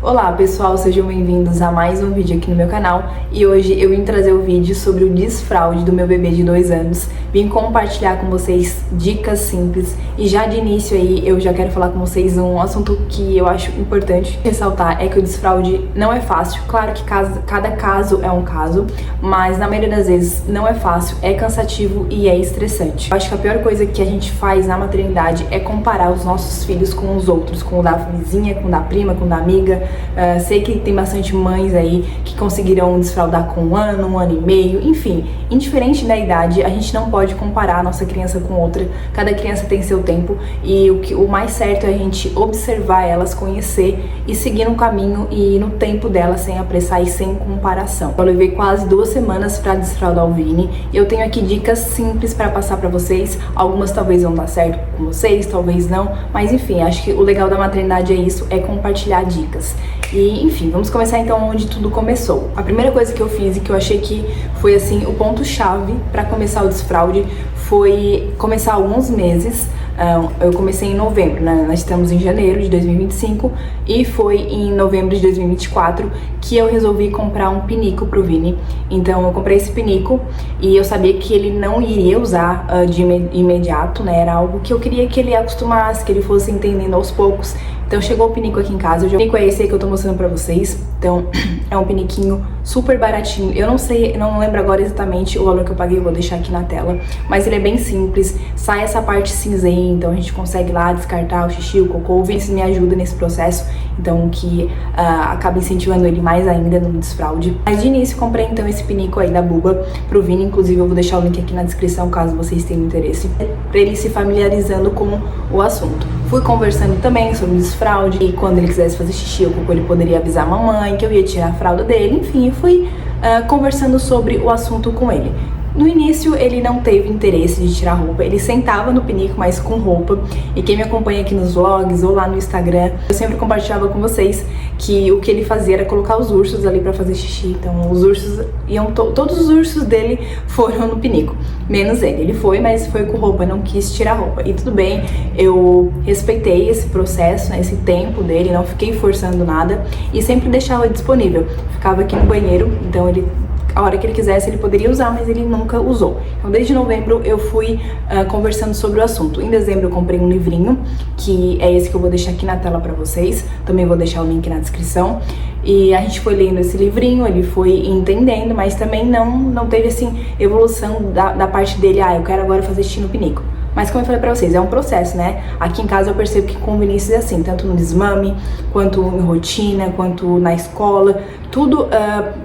Olá pessoal, sejam bem-vindos a mais um vídeo aqui no meu canal e hoje eu vim trazer o vídeo sobre o desfraude do meu bebê de 2 anos. Vim compartilhar com vocês dicas simples e já de início aí eu já quero falar com vocês um assunto que eu acho importante ressaltar, é que o desfraude não é fácil. Claro que cada caso é um caso, mas na maioria das vezes não é fácil, é cansativo e é estressante. Eu acho que a pior coisa que a gente faz na maternidade é comparar os nossos filhos com os outros, com o da vizinha, com o da prima, com o da amiga. Sei que tem bastante mães aí que conseguiram desfraudar com 1 ano e meio, enfim, indiferente da idade, a gente não pode comparar a nossa criança com outra. Cada criança tem seu tempo e o mais certo é a gente observar elas, conhecer e seguir no caminho e no tempo delas, sem apressar e sem comparação. Eu levei quase 2 semanas para desfraudar o Vini e eu tenho aqui dicas simples para passar para vocês. Algumas talvez vão dar certo com vocês, talvez não, mas enfim, acho que o legal da maternidade é isso, é compartilhar dicas. E enfim, vamos começar então onde tudo começou. A primeira coisa que eu fiz e que eu achei que foi assim o ponto-chave para começar o desfraude foi começar alguns meses. Eu comecei em novembro, né? Nós estamos em janeiro de 2025 e foi em novembro de 2024 que eu resolvi comprar um pinico pro Vini. Então eu comprei esse pinico e eu sabia que ele não iria usar de imediato, né? Era algo que eu queria que ele acostumasse, que ele fosse entendendo aos poucos. Então chegou o pinico aqui em casa. O pinico é esse aí que eu tô mostrando pra vocês. Então é um piniquinho super baratinho. Eu não lembro agora exatamente o valor que eu paguei, eu vou deixar aqui na tela. Mas ele é bem simples, sai essa parte cinzenta, então a gente consegue lá descartar o xixi, o cocô. O Vinícius me ajuda nesse processo, então que acaba incentivando ele mais ainda no desfraude. Mas de início comprei então esse pinico aí da Buba pro Vini, inclusive eu vou deixar o link aqui na descrição caso vocês tenham interesse, pra ele se familiarizando com o assunto. Fui conversando também sobre o desfraude e quando ele quisesse fazer xixi ou cocô ele poderia avisar a mamãe que eu ia tirar a fralda dele, enfim, eu fui conversando sobre o assunto com ele. No início ele não teve interesse de tirar roupa, ele sentava no pinico, mas com roupa. E quem me acompanha aqui nos vlogs ou lá no Instagram, eu sempre compartilhava com vocês que o que ele fazia era colocar os ursos ali pra fazer xixi. Então os ursos iam, todos os ursos dele foram no pinico, menos ele. Ele foi, mas foi com roupa, não quis tirar roupa. E tudo bem, eu respeitei esse processo, né, esse tempo dele, não fiquei forçando nada e sempre deixava disponível. Ficava aqui no banheiro, então a hora que ele quisesse ele poderia usar, mas ele nunca usou. Então desde novembro eu fui conversando sobre o assunto. Em dezembro eu comprei um livrinho, que é esse que eu vou deixar aqui na tela pra vocês. Também vou deixar o link na descrição. E a gente foi lendo esse livrinho, ele foi entendendo, mas também não teve assim evolução da parte dele, eu quero agora fazer xixi no pinico. Mas como eu falei pra vocês, é um processo, né? Aqui em casa eu percebo que com o Vinícius é assim, tanto no desmame, quanto em rotina, quanto na escola. Tudo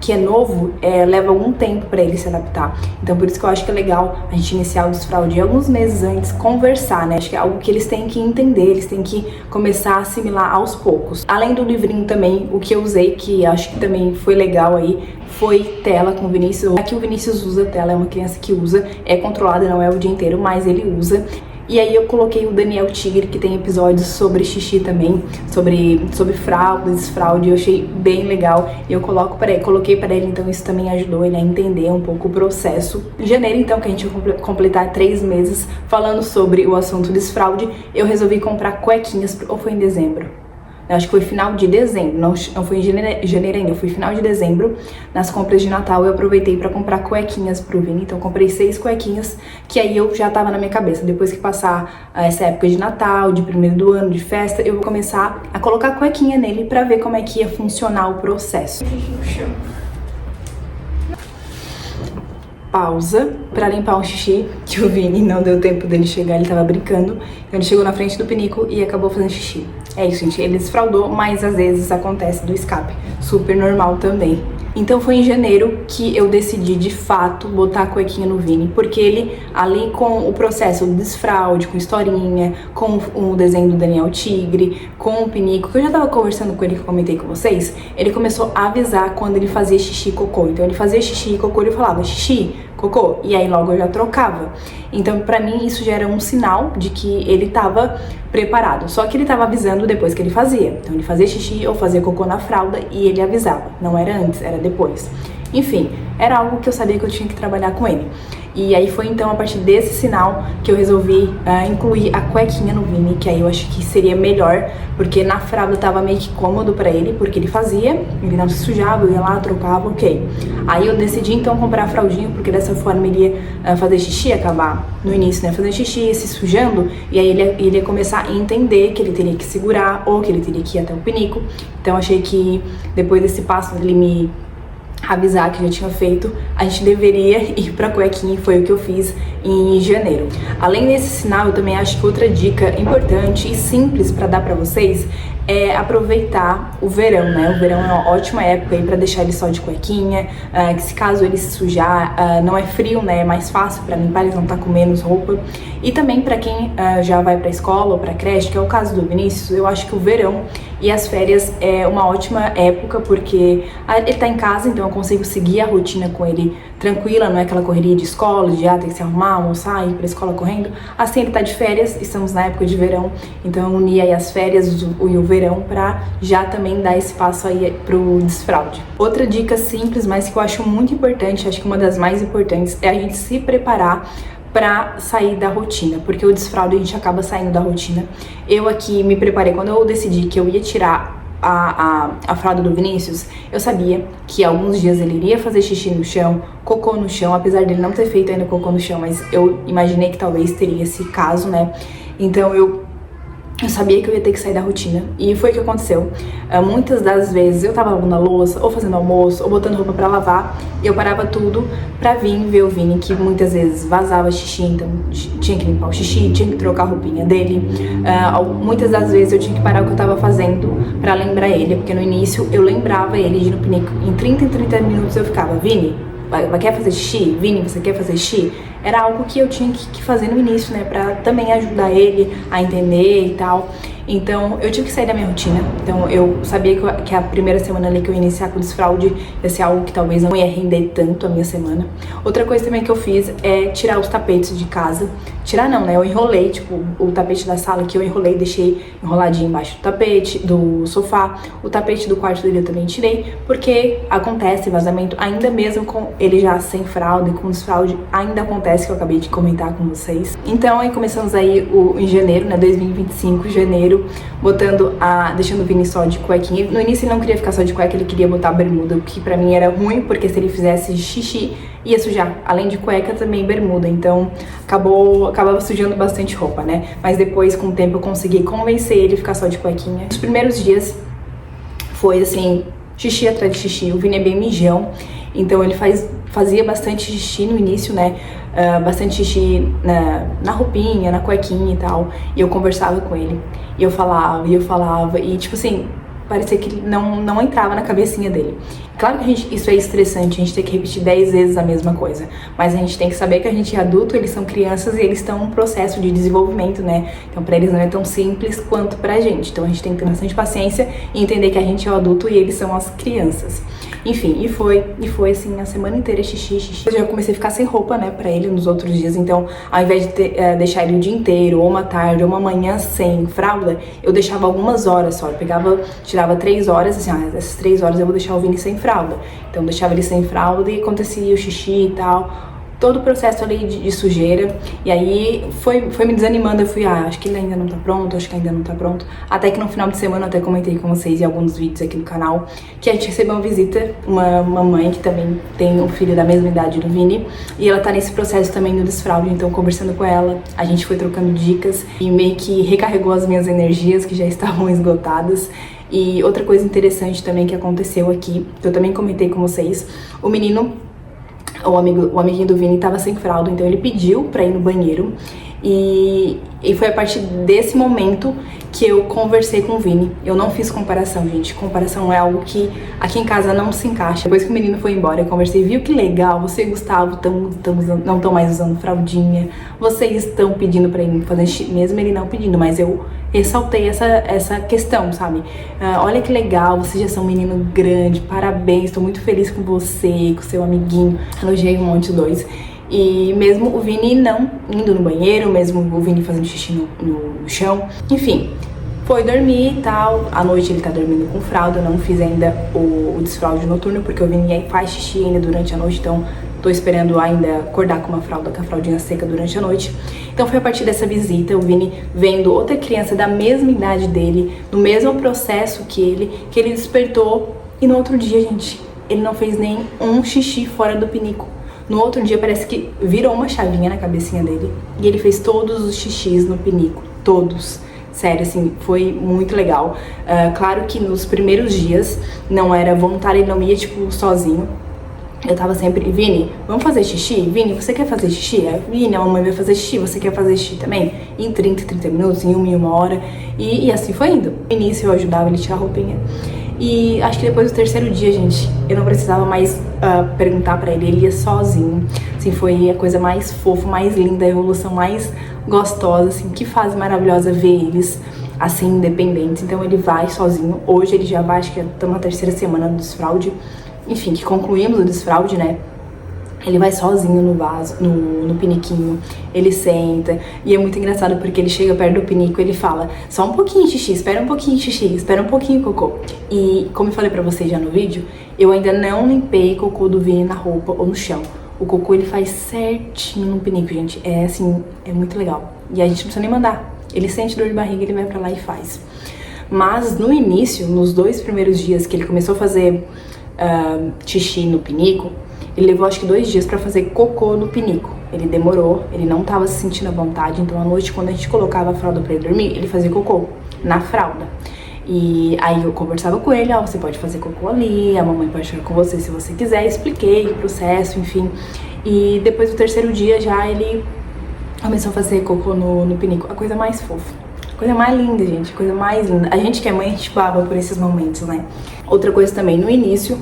que é novo leva algum tempo pra ele se adaptar. Então por isso que eu acho que é legal a gente iniciar o desfraude alguns meses antes, conversar, né? Acho que é algo que eles têm que entender, eles têm que começar a assimilar aos poucos. Além do livrinho também, o que eu usei, que acho que também foi legal aí, foi tela com o Vinícius. Aqui o Vinícius usa tela, é uma criança que usa, é controlada, não é o dia inteiro, mas ele usa. E aí eu coloquei o Daniel Tigre, que tem episódios sobre xixi também, sobre fralda, desfraude, eu achei bem legal. E eu coloquei para ele, então isso também ajudou ele a entender um pouco o processo. Em janeiro, então, que a gente vai completar 3 meses falando sobre o assunto desfraude, eu resolvi comprar cuequinhas, ou foi em dezembro? Eu acho que foi final de dezembro, não foi em janeiro ainda, foi final de dezembro. Nas compras de Natal eu aproveitei pra comprar cuequinhas pro Vini, então comprei 6 cuequinhas, que aí eu já tava na minha cabeça. Depois que passar essa época de Natal, de primeiro do ano, de festa, eu vou começar a colocar cuequinha nele pra ver como é que ia funcionar o processo. Pausa pra limpar um xixi, que o Vini não deu tempo dele chegar, ele tava brincando. Então ele chegou na frente do pinico e acabou fazendo xixi. É isso, gente, ele desfraudou, mas às vezes acontece do escape, super normal também. Então foi em janeiro que eu decidi de fato botar a cuequinha no Vini, porque ele ali com o processo do desfraude, com historinha, com o desenho do Daniel Tigre, com o pinico, que eu já tava conversando com ele, que eu comentei com vocês, ele começou a avisar quando ele fazia xixi e cocô. Então ele fazia xixi e cocô, ele falava xixi, cocô, e aí logo eu já trocava. Então pra mim isso já era um sinal de que ele tava preparado, só que ele tava avisando depois que ele fazia. Então ele fazia xixi ou fazia cocô na fralda e ele avisava, não era antes, era depois. Enfim, era algo que eu sabia que eu tinha que trabalhar com ele. E aí foi então a partir desse sinal que eu resolvi incluir a cuequinha no Vini, que aí eu acho que seria melhor, porque na fralda tava meio que cômodo pra ele, porque ele fazia, ele não se sujava, eu ia lá, trocava, ok. Aí eu decidi então comprar a fraldinha, porque dessa forma ele ia fazer xixi, acabar no início, né, fazendo xixi, se sujando, e aí ele ia começar a entender que ele teria que segurar, ou que ele teria que ir até o pinico. Então achei que depois desse passo ele me avisar que já tinha feito, a gente deveria ir pra cuequinha, e foi o que eu fiz em janeiro. Além desse sinal, eu também acho que outra dica importante e simples pra dar pra vocês é aproveitar o verão, né? O verão é uma ótima época aí pra deixar ele só de cuequinha, que se caso ele se sujar, não é frio, né? É mais fácil pra limpar, eles não tá com menos roupa. E também pra quem já vai pra escola ou pra creche, que é o caso do Vinícius, eu acho que o verão e as férias é uma ótima época, porque ele tá em casa, então eu consigo seguir a rotina com ele tranquila, não é aquela correria de escola, de ter que se arrumar, almoçar, ir pra escola correndo. Assim, ele tá de férias, estamos na época de verão, então eu uni aí as férias e o verão pra já também dar esse passo aí pro desfraude. Outra dica simples, mas que eu acho muito importante, acho que uma das mais importantes, é a gente se preparar pra sair da rotina, porque o desfraude a gente acaba saindo da rotina. Eu aqui me preparei, quando eu decidi que eu ia tirar a fralda do Vinícius, eu sabia que alguns dias ele iria fazer xixi no chão, cocô no chão, apesar dele não ter feito ainda cocô no chão, mas eu imaginei que talvez teria esse caso, né? Então eu sabia que eu ia ter que sair da rotina, e foi o que aconteceu. Muitas das vezes eu tava lavando a louça, ou fazendo almoço, ou botando roupa pra lavar, e eu parava tudo pra vir ver o Vini, que muitas vezes vazava xixi, então tinha que limpar o xixi, tinha que trocar a roupinha dele. Muitas das vezes eu tinha que parar o que eu tava fazendo pra lembrar ele, porque no início eu lembrava ele de ir no pinico. Em 30 minutos eu ficava: Vini, quer fazer xixi? Vini, você quer fazer xixi? Era algo que eu tinha que fazer no início, né, pra também ajudar ele a entender e tal. Então eu tive que sair da minha rotina. Então eu sabia que a primeira semana ali que eu ia iniciar com o desfraude ia ser algo que talvez não ia render tanto a minha semana. Outra coisa também que eu fiz é tirar os tapetes de casa. Tirar não, né, eu enrolei, tipo, o tapete da sala que eu enrolei, deixei enroladinho embaixo do tapete, do sofá. O tapete do quarto dele eu também tirei, porque acontece vazamento, ainda mesmo com ele já sem fralda e com desfraude, ainda acontece, que eu acabei de comentar com vocês. Então aí começamos aí em janeiro, né, 2025, janeiro, deixando o Vini só de cuequinha. No início ele não queria ficar só de cueca, ele queria botar bermuda, o que pra mim era ruim, porque se ele fizesse xixi, ia sujar. Além de cueca, também bermuda, então acabava sujando bastante roupa, né? Mas depois, com o tempo, eu consegui convencer ele a ficar só de cuequinha. Os primeiros dias foi assim, xixi atrás de xixi. O Vini é bem mijão, então ele fazia bastante xixi no início, né? Bastante xixi na roupinha, na cuequinha e tal. E eu conversava com ele, e eu falava, e tipo assim, parecia que não entrava na cabecinha dele. Claro que isso é estressante, a gente tem que repetir 10 vezes a mesma coisa, mas a gente tem que saber que a gente é adulto, eles são crianças e eles estão em um processo de desenvolvimento, né? Então pra eles não é tão simples quanto pra gente. Então a gente tem que ter bastante paciência e entender que a gente é o adulto e eles são as crianças. Enfim, e foi assim, a semana inteira xixi. Eu já comecei a ficar sem roupa, né, pra ele nos outros dias. Então, ao invés de deixar ele o dia inteiro, ou uma tarde, ou uma manhã sem fralda, eu deixava algumas horas só. Eu tirava 3 horas, assim, essas 3 horas eu vou deixar o Vini sem fralda. Então, eu deixava ele sem fralda e acontecia o xixi e tal. Todo o processo ali de sujeira. E aí foi me desanimando. Eu fui, acho que ele ainda não tá pronto, até que no final de semana eu até comentei com vocês em alguns vídeos aqui no canal que a gente recebeu uma visita, uma mãe que também tem um filho da mesma idade do Vini, e ela tá nesse processo também do desfraude. Então, conversando com ela, a gente foi trocando dicas e meio que recarregou as minhas energias que já estavam esgotadas. E outra coisa interessante também que aconteceu aqui, que eu também comentei com vocês, o amiguinho do Vini tava sem fralda, então ele pediu pra ir no banheiro. E foi a partir desse momento que eu conversei com o Vini. Eu não fiz comparação, gente. Comparação é algo que aqui em casa não se encaixa. Depois que o menino foi embora, eu conversei, viu que legal, você e o Gustavo não estão mais usando fraldinha, vocês estão pedindo pra ele fazer xixi, mesmo ele não pedindo, mas eu ressaltei essa questão, sabe? Olha que legal, vocês já são um menino grande, parabéns, tô muito feliz com você, com seu amiguinho. Elogiei um monte os dois. E mesmo o Vini não indo no banheiro, mesmo o Vini fazendo xixi no chão, enfim, foi dormir e tal. À noite ele tá dormindo com fralda, eu não fiz ainda o desfraude noturno, porque o Vini faz xixi ainda durante a noite, então tô esperando ainda acordar com a fraldinha seca durante a noite. Então foi a partir dessa visita, o Vini vendo outra criança da mesma idade dele, no mesmo processo que ele despertou. E no outro dia, gente, ele não fez nem um xixi fora do pinico. No outro dia parece que virou uma chavinha na cabecinha dele e ele fez todos os xixis no pinico, todos. Sério, assim, foi muito legal. Claro que nos primeiros dias não era voluntário, ele não ia, tipo, sozinho. Eu tava sempre, Vini, vamos fazer xixi? Vini, você quer fazer xixi? Vini, a mamãe vai fazer xixi, você quer fazer xixi também? Em 30 minutos, em uma hora. E assim foi indo. No início eu ajudava ele a tirar a roupinha. E acho que depois do terceiro dia, gente, eu não precisava mais perguntar pra ele ia sozinho. Assim, foi a coisa mais fofa, mais linda, a evolução mais gostosa, assim, que fase maravilhosa ver eles assim, independentes. Então ele vai sozinho. Hoje ele já vai, acho que estamos na terceira semana do desfraude. Enfim, que concluímos o desfraude, né? Ele vai sozinho no vaso, no piniquinho, ele senta, e é muito engraçado porque ele chega perto do pinico e ele fala, só um pouquinho xixi, espera um pouquinho xixi, espera um pouquinho cocô. E como eu falei pra vocês já no vídeo, eu ainda não limpei cocô do Vini na roupa ou no chão. O cocô ele faz certinho no pinico, gente, é assim, é muito legal. E a gente não precisa nem mandar, ele sente dor de barriga, ele vai pra lá e faz. Mas no início, nos 2 primeiros dias que ele começou a fazer xixi no pinico, ele levou acho que 2 dias pra fazer cocô no pinico. Ele demorou, ele não tava se sentindo à vontade, então à noite quando a gente colocava a fralda pra ele dormir, ele fazia cocô na fralda. E aí eu conversava com ele, ó, você pode fazer cocô ali, a mamãe pode ficar com você se você quiser, expliquei o processo, enfim. E depois do 3º dia já ele começou a fazer cocô no pinico, a coisa mais fofa. Coisa mais linda, gente, coisa mais linda. A gente que é mãe, a gente baba por esses momentos, né? Outra coisa também, no início,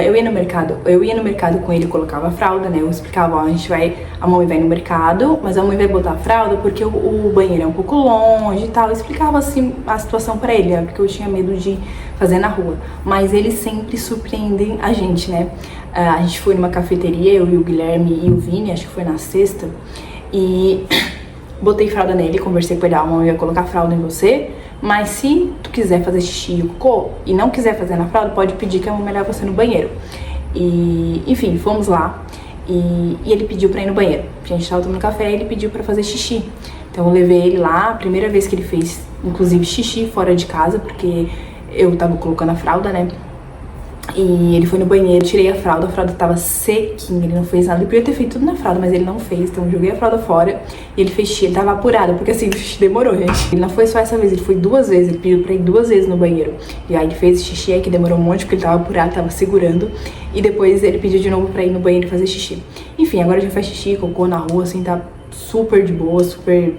eu ia no mercado com ele, colocava a fralda, né? Eu explicava, ó, a mamãe vai no mercado, mas a mamãe vai botar a fralda porque o banheiro é um pouco longe e tal. Eu explicava, assim, a situação pra ele, né? Porque eu tinha medo de fazer na rua. Mas eles sempre surpreendem a gente, né? A gente foi numa cafeteria, eu e o Guilherme e o Vini, acho que foi na sexta, e botei fralda nele, conversei com ele, a mamãe vai colocar fralda em você, mas se tu quiser fazer xixi ou cocô e não quiser fazer na fralda, pode pedir que a mamãe leve você no banheiro. E, enfim, fomos lá e ele pediu pra ir no banheiro. A gente tava tomando café e ele pediu pra fazer xixi. Então eu levei ele lá, a primeira vez que ele fez, inclusive, xixi fora de casa, porque eu tava colocando a fralda, né? E ele foi no banheiro, tirei a fralda tava sequinha, ele não fez nada. Ele podia ter feito tudo na fralda, mas ele não fez, então eu joguei a fralda fora e ele fez xixi, ele tava apurado, porque assim, demorou, gente. Ele não foi só essa vez, ele foi 2 vezes, ele pediu pra ir 2 vezes no banheiro. E aí ele fez xixi aí, que demorou um monte, porque ele tava apurado, tava segurando. E depois ele pediu de novo pra ir no banheiro e fazer xixi. Enfim, agora já faz xixi, cocô na rua, assim, tá super de boa, super,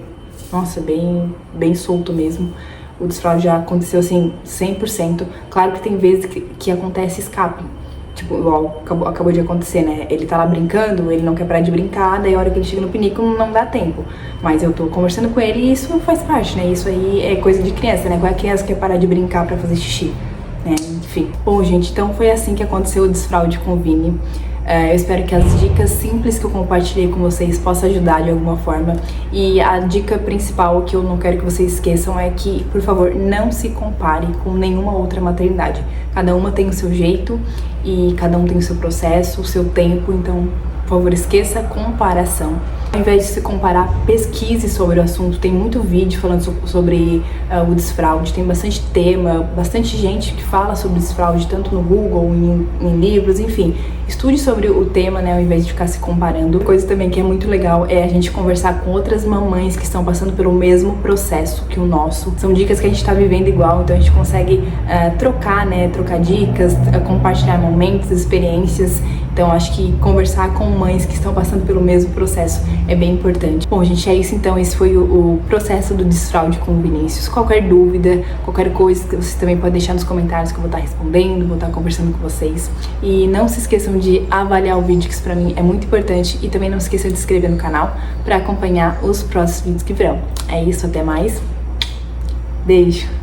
nossa, bem solto mesmo. O desfraude já aconteceu, assim, 100%. Claro que tem vezes que acontece escape. Tipo, igual acabou de acontecer, né? Ele tá lá brincando, ele não quer parar de brincar, daí a hora que ele chega no pinico não dá tempo. Mas eu tô conversando com ele e isso faz parte, né? Isso aí é coisa de criança, né? Qual é a criança que quer parar de brincar pra fazer xixi, né? Enfim. Bom, gente, então foi assim que aconteceu o desfraude com o Vini. Eu espero que as dicas simples que eu compartilhei com vocês possam ajudar de alguma forma. E a dica principal que eu não quero que vocês esqueçam é que, por favor, não se compare com nenhuma outra maternidade. Cada uma tem o seu jeito e cada um tem o seu processo, o seu tempo, então, por favor, esqueça a comparação. Ao invés de se comparar, pesquise sobre o assunto. Tem muito vídeo falando sobre o desfraude, tem bastante tema, bastante gente que fala sobre desfraude, tanto no Google, em livros, enfim. Estude sobre o tema, né, ao invés de ficar se comparando. Coisa também que é muito legal é a gente conversar com outras mamães que estão passando pelo mesmo processo que o nosso. São dicas que a gente tá vivendo igual, então a gente consegue trocar dicas, compartilhar momentos, experiências. Então acho que conversar com mães que estão passando pelo mesmo processo é bem importante. Bom, gente, é isso então. Esse foi o processo do desfraude com o Vinícius. Qualquer dúvida, qualquer coisa, vocês também podem deixar nos comentários que eu vou estar respondendo, vou estar conversando com vocês. E não se esqueçam de avaliar o vídeo, que isso pra mim é muito importante. E também não se esqueçam de se inscrever no canal para acompanhar os próximos vídeos que virão. É isso, até mais. Beijo!